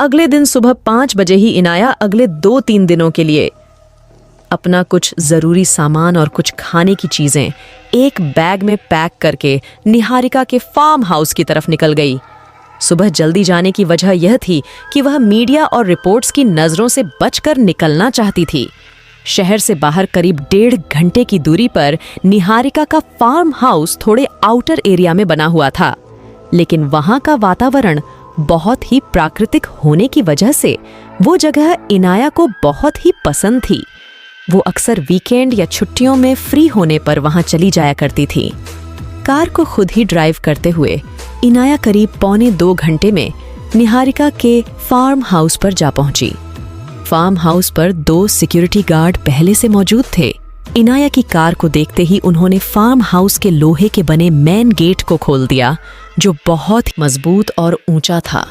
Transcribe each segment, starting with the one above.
अगले दिन सुबह 5 बजे ही इनाया अगले 2-3 दिनों के लिए अपना कुछ जरूरी सामान और कुछ खाने की चीजें एक बैग में पैक करके निहारिका के फार्म हाउस की तरफ निकल गई। सुबह जल्दी जाने की वजह यह थी कि वह मीडिया और रिपोर्ट्स की नजरों से बचकर निकलना चाहती थी। शहर से बाहर करीब 1.5 घंटे की दूरी पर निहारिका का फार्म हाउस थोड़े आउटर एरिया में बना हुआ था, लेकिन वहां का वातावरण बहुत ही प्राकृतिक होने की वजह से वो जगह इनाया को बहुत ही पसंद थी। वो अक्सर वीकेंड या छुट्टियों में फ्री होने पर वहां चली जाया करती थी। कार को खुद ही ड्राइव करते हुए इनाया करीब 1.25 घंटे में निहारिका के फार्म हाउस पर जा पहुंची। फार्म हाउस पर 2 सिक्योरिटी गार्ड पहले से मौजूद थे। इनाया की कार को देखते ही उन्होंने फार्म हाउस के लोहे के बने मेन गेट को खोल दिया, जो बहुत मजबूत और ऊंचा था।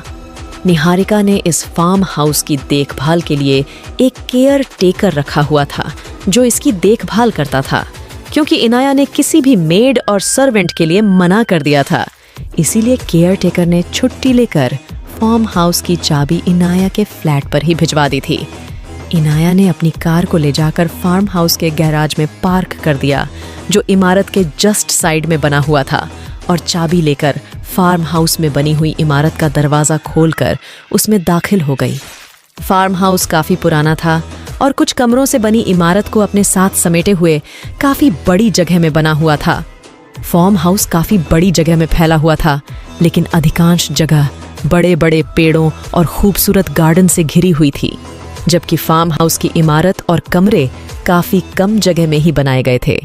निहारिका ने इस फार्म हाउस की देखभाल के लिए एक केयर टेकर रखा हुआ था, जो इसकी देखभाल करता था, क्योंकि इनाया ने किसी भी मेड और सर्वेंट के लिए मना कर दिया था। इसीलिए केयर टेकर ने छुट्टी लेकर फार्म हाउस की चाबी इनाया के फ्लैट पर ही भिजवा दी थी। इनाया ने अपनी कार को ले जाकर फार्म हाउस के गैराज में पार्क कर दिया, जो इमारत के जस्ट साइड में बना हुआ था, और चाबी लेकर फार्म हाउस में बनी हुई इमारत का दरवाजा खोलकर उसमें दाखिल हो गई। फार्म हाउस काफी पुराना था और कुछ कमरों से बनी इमारत को अपने साथ समेटे हुए काफी बड़ी जगह में बना हुआ था। फार्म हाउस काफी बड़ी जगह में फैला हुआ था, लेकिन अधिकांश जगह बड़े बड़े पेड़ों और खूबसूरत गार्डन से घिरी हुई थी, जबकि फार्म हाउस की इमारत और कमरे काफी कम जगह में ही बनाए गए थे।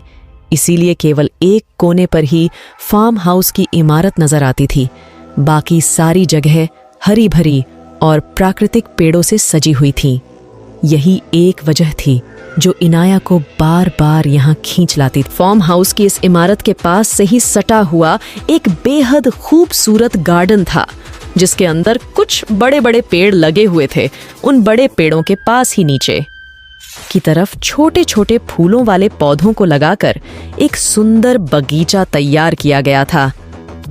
इसीलिए केवल एक कोने पर ही फार्म हाउस की इमारत नजर आती थी। बाकी सारी जगह हरी भरी और प्राकृतिक पेड़ों से सजी हुई थी। यही एक वजह थी जो इनाया को बार बार यहाँ खींच लाती। फार्म हाउस की इस इमारत के पास से ही सटा हुआ एक बेहद खूबसूरत गार्डन था, जिसके अंदर कुछ बड़े बड़े पेड़ लगे हुए थे। उन बड़े पेड़ों के पास ही नीचे की तरफ छोटे छोटे फूलों वाले पौधों को लगाकर एक सुंदर बगीचा तैयार किया गया था।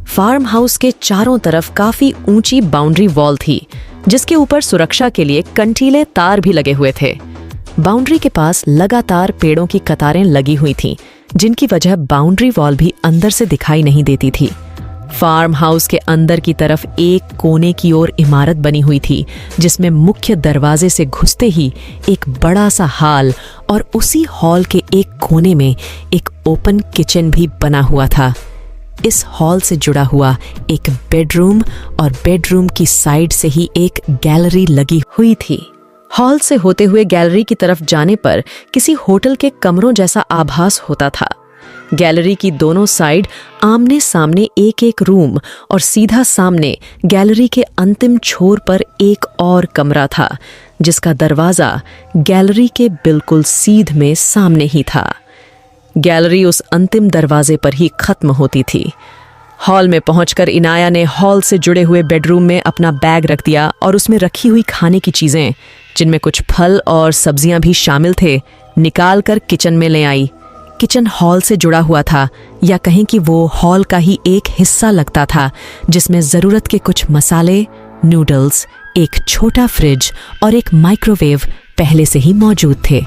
फार्म हाउस के चारों तरफ काफी ऊंची बाउंड्री वॉल थी, जिसके ऊपर सुरक्षा के लिए कंटीले तार भी लगे हुए थे। बाउंड्री के पास लगातार पेड़ों की कतारें लगी हुई थीं, जिनकी वजह बाउंड्री वॉल भी अंदर से दिखाई नहीं देती थी। फार्म हाउस के अंदर की तरफ एक कोने की ओर इमारत बनी हुई थी, जिसमें मुख्य दरवाजे से घुसते ही एक बड़ा सा हॉल और उसी हॉल के एक कोने में एक ओपन किचन भी बना हुआ था। इस हॉल से जुड़ा हुआ एक बेडरूम और बेडरूम की साइड से ही एक गैलरी लगी हुई थी। हॉल से होते हुए गैलरी की तरफ जाने पर किसी होटल के कमरों जैसा आभास होता था। गैलरी की दोनों साइड आमने सामने एक एक रूम और सीधा सामने गैलरी के अंतिम छोर पर एक और कमरा था, जिसका दरवाजा गैलरी के बिल्कुल सीध में सामने ही था। गैलरी उस अंतिम दरवाजे पर ही खत्म होती थी। हॉल में पहुंचकर इनाया ने हॉल से जुड़े हुए बेडरूम में अपना बैग रख दिया और उसमें रखी हुई खाने की चीजें, जिनमें कुछ फल और सब्जियां भी शामिल थे, निकाल कर किचन में ले आई। किचन हॉल से जुड़ा हुआ था, या कहें कि वो हॉल का ही एक हिस्सा लगता था, जिसमें जरूरत के कुछ मसाले, नूडल्स, एक छोटा फ्रिज और एक माइक्रोवेव पहले से ही मौजूद थे।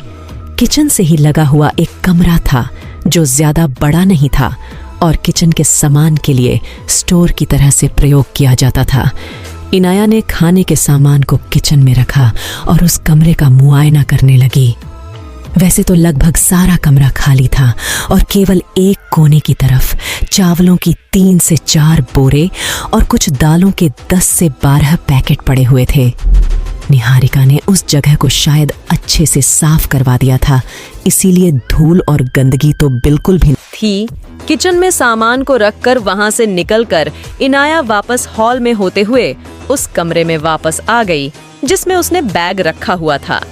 किचन से ही लगा हुआ एक कमरा था, जो ज्यादा बड़ा नहीं था और किचन के सामान के लिए स्टोर की तरह से प्रयोग किया जाता था। इनाया ने खाने के सामान को किचन में रखा और उस कमरे का मुआयना करने लगी। वैसे तो लगभग सारा कमरा खाली था और केवल एक कोने की तरफ चावलों की 3 से 4 बोरे और कुछ दालों के 10 से 12 पैकेट पड़े हुए थे। निहारिका ने उस जगह को शायद अच्छे से साफ करवा दिया था, इसीलिए धूल और गंदगी तो बिल्कुल भी थी। किचन में सामान को रखकर वहां से निकलकर इनाया वापस हॉल में होते हुए उस कमरे में वापस आ गई, जिसमें उसने बैग रखा हुआ था।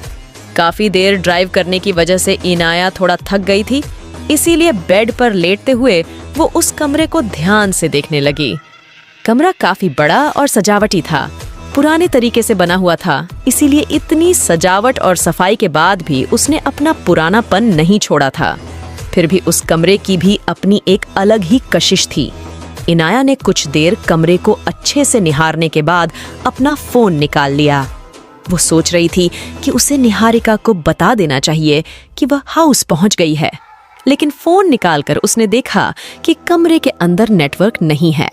काफी देर ड्राइव करने की वजह से इनाया थोड़ा थक गई थी, इसीलिए बेड पर लेटते हुए वो उस कमरे को ध्यान से देखने लगी। कमरा काफी बड़ा और सजावटी था, पुराने तरीके से बना हुआ था, इसीलिए इतनी सजावट और सफाई के बाद भी उसने अपना पुरानापन नहीं छोड़ा था। फिर भी उस कमरे की भी अपनी एक अलग ही कशिश थी। इनाया ने कुछ देर कमरे को अच्छे से निहारने के बाद अपना फोन निकाल लिया। वो सोच रही थी कि उसे निहारिका को बता देना चाहिए कि वह हाउस पहुंच गई है, लेकिन फोन निकालकर उसने देखा कि कमरे के अंदर नेटवर्क नहीं है।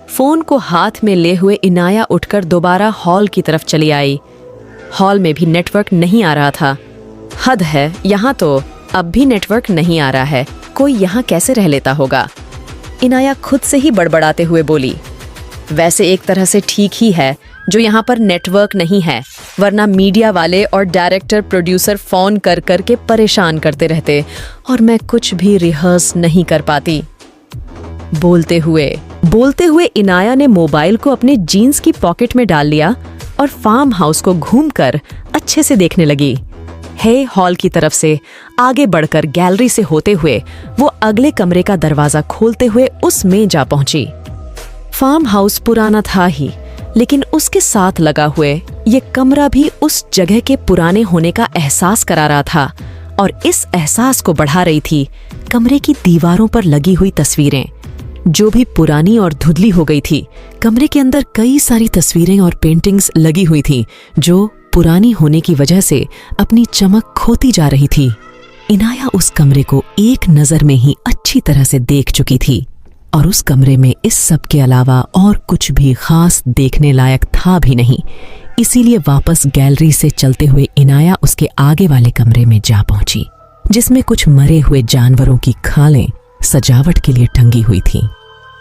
फोन को हाथ में ले हुए इनाया उठकर दोबारा हॉल की तरफ चली आई। हॉल में भी नेटवर्क नहीं आ रहा था। हद है, यहाँ तो अब भी नेटवर्क नहीं आ रहा है। कोई यहाँ कैसे रह लेता होगा? इनाया खुद से ही बड़बड़ाते हुए बोली, वैसे एक तरह से ठीक ही है जो यहाँ पर नेटवर्क नहीं है, वरना मीडिया वाले और डायरेक्टर प्रोड्यूसर फोन कर कर के परेशान करते रहते और मैं कुछ भी रिहर्स नहीं कर पाती। बोलते हुए इनाया ने मोबाइल को अपने जीन्स की पॉकेट में डाल लिया और फार्म हाउस को घूमकर अच्छे से देखने लगी। हॉल की तरफ से आगे बढ़कर गैलरी से होते हुए वो अगले कमरे का दरवाजा खोलते हुए उसमें जा पहुंची। फार्म हाउस पुराना था ही, लेकिन उसके साथ लगा हुए ये कमरा भी उस जगह के पुराने होने का एहसास करा रहा था और इस एहसास को बढ़ा रही थी कमरे की दीवारों पर लगी हुई तस्वीरें, जो भी पुरानी और धुंधली हो गई थी। कमरे के अंदर कई सारी तस्वीरें और पेंटिंग्स लगी हुई थी जो पुरानी होने की वजह से अपनी चमक खोती जा रही थी। इनाया उस कमरे को एक नजर में ही अच्छी तरह से देख चुकी थी और उस कमरे में इस सब के अलावा और कुछ भी खास देखने लायक था भी नहीं। इसीलिए वापस गैलरी से चलते हुए इनाया उसके आगे वाले कमरे में जा पहुंची, जिसमें कुछ मरे हुए जानवरों की खालें सजावट के लिए टंगी हुई थी।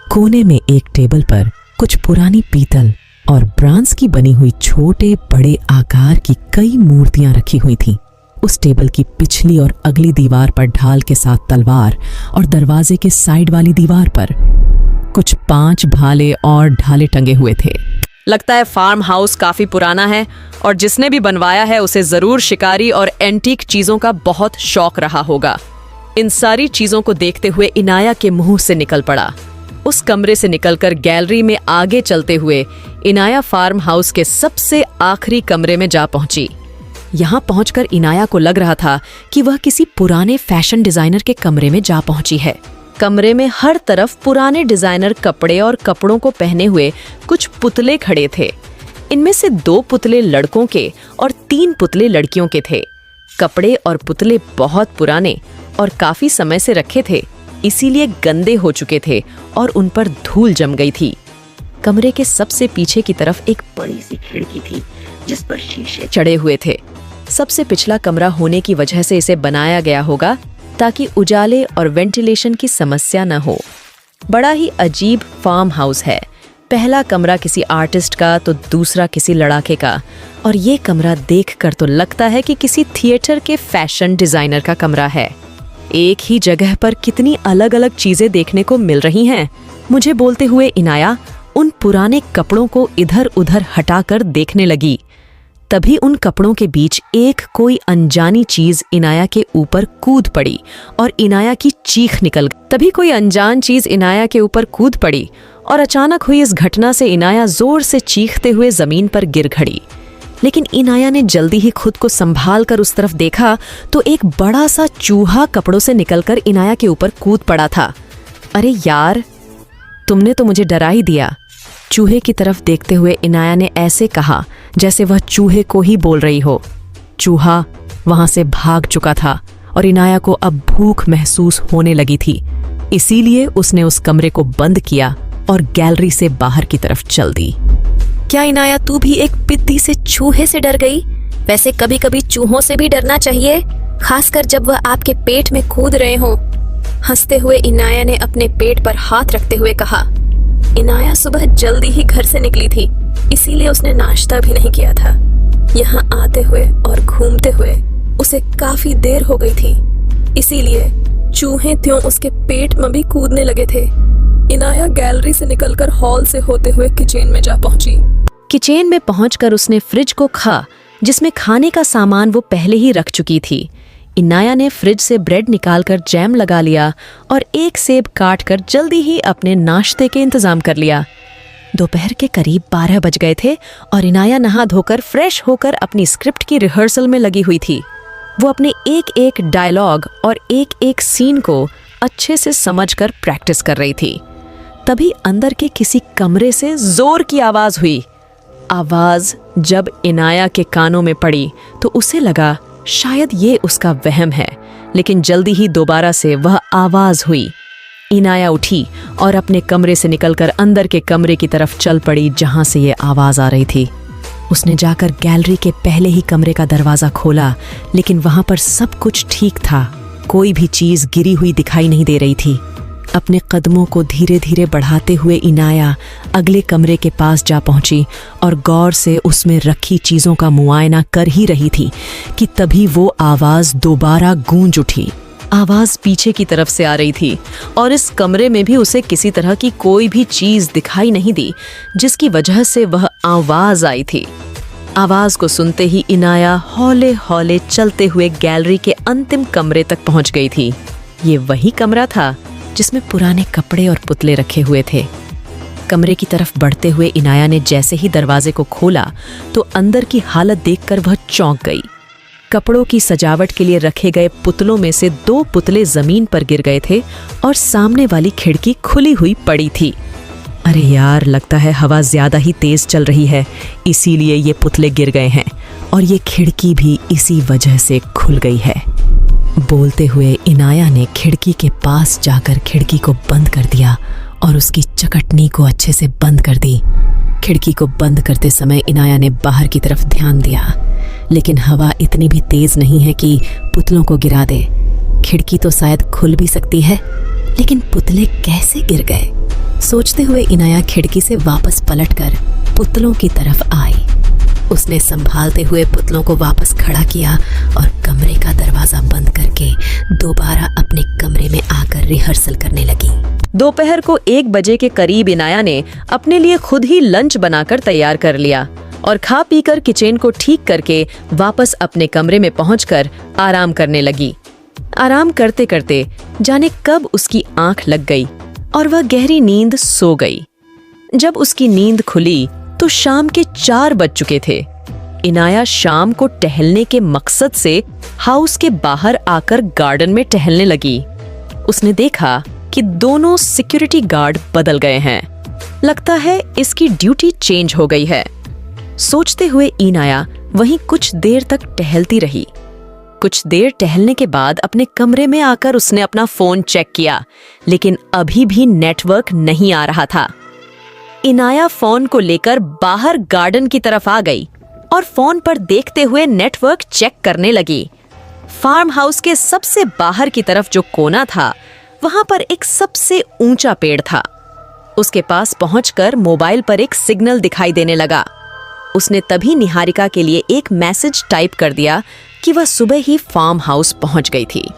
कोने में एक टेबल पर कुछ पुरानी पीतल और ब्रांस की बनी हुई छोटे बड़े आकार की कई मूर्तियां रखी हुई थीं। उस टेबल की पिछली और अगली दीवार पर ढाल के साथ तलवार और दरवाजे के साइड वाली दीवार पर कुछ 5 भाले और ढाले टंगे हुए थे। लगता है फार्म हाउस काफी पुराना है और जिसने भी बनवाया है उसे जरूर शिकारी और एंटीक चीजों का बहुत शौक रहा होगा। इन सारी चीजों को देखते हुए इनाया के मुंह से निकल पड़ा। उस कमरे से निकलकर गैलरी में आगे चलते हुए इनाया फार्म हाउस के सबसे आखिरी कमरे में जा पहुंची। यहाँ पहुंचकर इनाया को लग रहा था कि वह किसी पुराने फैशन डिजाइनर के कमरे में जा पहुंची है। कमरे में हर तरफ पुराने डिजाइनर कपड़े और कपड़ों को पहने हुए कुछ पुतले खड़े थे। इनमें से 2 पुतले लड़कों के और 3 पुतले लड़कियों के थे। कपड़े और पुतले बहुत पुराने और काफी समय से रखे थे, इसीलिए गंदे हो चुके थे और उन पर धूल जम गई थी। कमरे के सबसे पीछे की तरफ एक बड़ी सी खिड़की थी जिस पर शीशे चढ़े हुए थे। सबसे पिछला कमरा होने की वजह से इसे बनाया गया होगा ताकि उजाले और वेंटिलेशन की समस्या न हो। बड़ा ही अजीब फार्म हाउस है। पहला कमरा किसी आर्टिस्ट का तो दूसरा किसी लड़ाके का, और ये कमरा देखकर तो लगता है कि किसी थिएटर के फैशन डिजाइनर का कमरा है। एक ही जगह पर कितनी अलग अलग चीजें देखने को मिल रही हैं। मुझे बोलते हुए इनाया उन पुराने कपड़ों को इधर उधर हटाकर देखने लगी। तभी उन कपड़ों के बीच एक कोई अनजानी चीज इनाया के ऊपर कूद पड़ी और इनाया की चीख निकल गई। तभी कोई अनजान चीज इनाया के ऊपर कूद पड़ी और अचानक हुई इस घटना से इनाया जोर से चीखते हुए जमीन पर गिर खड़ी। लेकिन इनाया ने जल्दी ही खुद को संभाल कर उस तरफ देखा तो एक बड़ा सा चूहा कपड़ों से निकलकर इनाया के ऊपर कूद पड़ा था। अरे यार, तुमने तो मुझे डरा ही दिया। चूहे की तरफ देखते हुए इनाया ने ऐसे कहा जैसे वह चूहे को ही बोल रही हो। चूहा वहां से भाग चुका था और इनाया को अब भूख महसूस होने लगी थी। इसीलिए उसने उस कमरे को बंद किया और गैलरी से बाहर की तरफ चल दी। क्या इनाया, तू भी एक पिद्दी से चूहे से डर गई? वैसे कभी कभी चूहों से भी डरना चाहिए, खासकर जब वह आपके पेट में कूद रहे हों। हंसते हुए इनाया ने अपने पेट पर हाथ रखते हुए कहा। इनाया सुबह जल्दी ही घर से निकली थी, इसीलिए उसने नाश्ता भी नहीं किया था। यहाँ आते हुए और घूमते हुए उसे काफी देर हो गई थी, इसीलिए चूहे त्यों उसके पेट में भी कूदने लगे थे। इनाया गैलरी से निकलकर हॉल से होते हुए किचन में जा पहुंची। किचन में पहुंचकर उसने फ्रिज को खा, जिसमें खाने का सामान वो पहले ही रख चुकी थी। इनाया ने फ्रिज से ब्रेड निकालकर जैम लगा लिया और एक सेब काटकर जल्दी ही अपने नाश्ते के इंतजाम कर लिया। दोपहर के करीब 12 बज गए थे और इनाया नहा धोकर फ्रेश होकर अपनी स्क्रिप्ट की रिहर्सल में लगी हुई थी। वो अपने एक एक डायलॉग और एक एक सीन को अच्छे से समझकर प्रैक्टिस कर रही थी। तभी अंदर के किसी कमरे से जोर की आवाज हुई। आवाज जब इनाया के कानों में पड़ी तो उसे लगा शायद ये उसका वहम है, लेकिन जल्दी ही दोबारा से वह आवाज हुई। इनाया उठी और अपने कमरे से निकलकर अंदर के कमरे की तरफ चल पड़ी जहां से ये आवाज आ रही थी। उसने जाकर गैलरी के पहले ही कमरे का दरवाजा खोला, लेकिन वहां पर सब कुछ ठीक था। कोई भी चीज गिरी हुई दिखाई नहीं दे रही थी। अपने कदमों को धीरे धीरे बढ़ाते हुए इनाया अगले कमरे के पास जा पहुंची और गौर से उसमें रखी चीजों का मुआयना कर ही रही थी कि तभी वो आवाज दोबारा गूंज उठी। आवाज पीछे की तरफ से आ रही थी और इस कमरे में भी उसे किसी तरह की कोई भी चीज दिखाई नहीं दी जिसकी वजह से वह आवाज आई थी। आवाज को सुनते ही इनाया हौले हौले चलते हुए गैलरी के अंतिम कमरे तक पहुंच गई थी। ये वही कमरा था जिसमें पुराने कपड़े और पुतले रखे हुए थे। कमरे की तरफ बढ़ते हुए इनाया ने जैसे ही दरवाजे को खोला तो अंदर की हालत देखकर वह चौंक गई। कपड़ों की सजावट के लिए रखे गए पुतलों में से 2 पुतले जमीन पर गिर गए थे और सामने वाली खिड़की खुली हुई पड़ी थी। अरे यार, लगता है हवा ज्यादा ही तेज चल रही है, इसीलिए ये पुतले गिर गए हैं और ये खिड़की भी इसी वजह से खुल गई है। बोलते हुए इनाया ने खिड़की के पास जाकर खिड़की को बंद कर दिया और उसकी चकटनी को अच्छे से बंद कर दी। खिड़की को बंद करते समय इनाया ने बाहर की तरफ ध्यान दिया, लेकिन हवा इतनी भी तेज नहीं है कि पुतलों को गिरा दे। खिड़की तो शायद खुल भी सकती है, लेकिन पुतले कैसे गिर गए? सोचते हुए इनाया खिड़की से वापस पलटकर पुतलों की तरफ आई। उसने संभालते हुए पुतलों को वापस खड़ा किया और कमरे का दरवाजा बंद करके दोबारा अपने कमरे में आकर रिहर्सल करने लगी। दोपहर को 1 बजे के करीब इनाया ने अपने लिए खुद ही लंच बनाकर तैयार कर लिया और खा पीकर किचन को ठीक करके वापस अपने कमरे में पहुंचकर आराम करने लगी। आराम करते करते जाने कब उसकी आंख लग गई और वह गहरी नींद सो गई। जब उसकी नींद खुली तो शाम के 4 बज चुके थे। इनाया शाम को टहलने के मकसद से हाउस के बाहर आकर गार्डन में टहलने लगी। उसने देखा कि दोनों सिक्योरिटी गार्ड बदल गए हैं। लगता है इसकी ड्यूटी चेंज हो गई है। सोचते हुए इनाया वहीं कुछ देर तक टहलती रही। कुछ देर टहलने के बाद अपने कमरे में आकर उसने अपना फोन चेक किया, लेकिन अभी भी नेटवर्क नहीं आ रहा था। इनाया फोन को लेकर बाहर गार्डन की तरफ आ गई और फोन पर देखते हुए नेटवर्क चेक करने लगी। फार्म हाउस के सबसे बाहर की तरफ जो कोना था, वहां पर एक सबसे ऊंचा पेड़ था। उसके पास पहुंचकर मोबाइल पर एक सिग्नल दिखाई देने लगा। उसने तभी निहारिका के लिए एक मैसेज टाइप कर दिया कि वह सुबह ही फार्म हाउस पहुंच गई थी।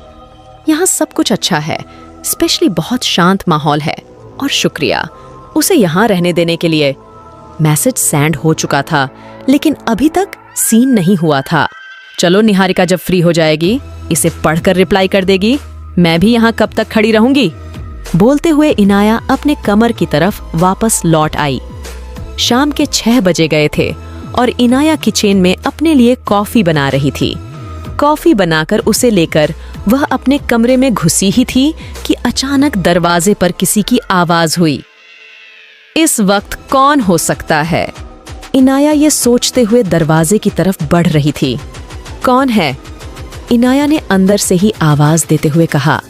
यहाँ सब कुछ अच्छा है, स्पेशली बहुत शांत माहौल है और शुक्रिया उसे यहाँ रहने देने के लिए। मैसेज सेंड हो चुका था, लेकिन अभी तक सीन नहीं हुआ था। चलो, निहारिका जब फ्री हो जाएगी इसे पढ़कर रिप्लाई कर देगी। मैं भी यहाँ कब तक खड़ी रहूंगी? बोलते हुए इनाया अपने कमर की तरफ वापस लौट आई। शाम के 6 बजे गए थे और इनाया किचन में अपने लिए कॉफी बना रही थी। कॉफी बनाकर उसे लेकर वह अपने कमरे में घुसी ही थी कि अचानक दरवाजे पर किसी की आवाज हुई। इस वक्त कौन हो सकता है? इनाया ये सोचते हुए दरवाजे की तरफ बढ़ रही थी। कौन है? इनाया ने अंदर से ही आवाज देते हुए कहा।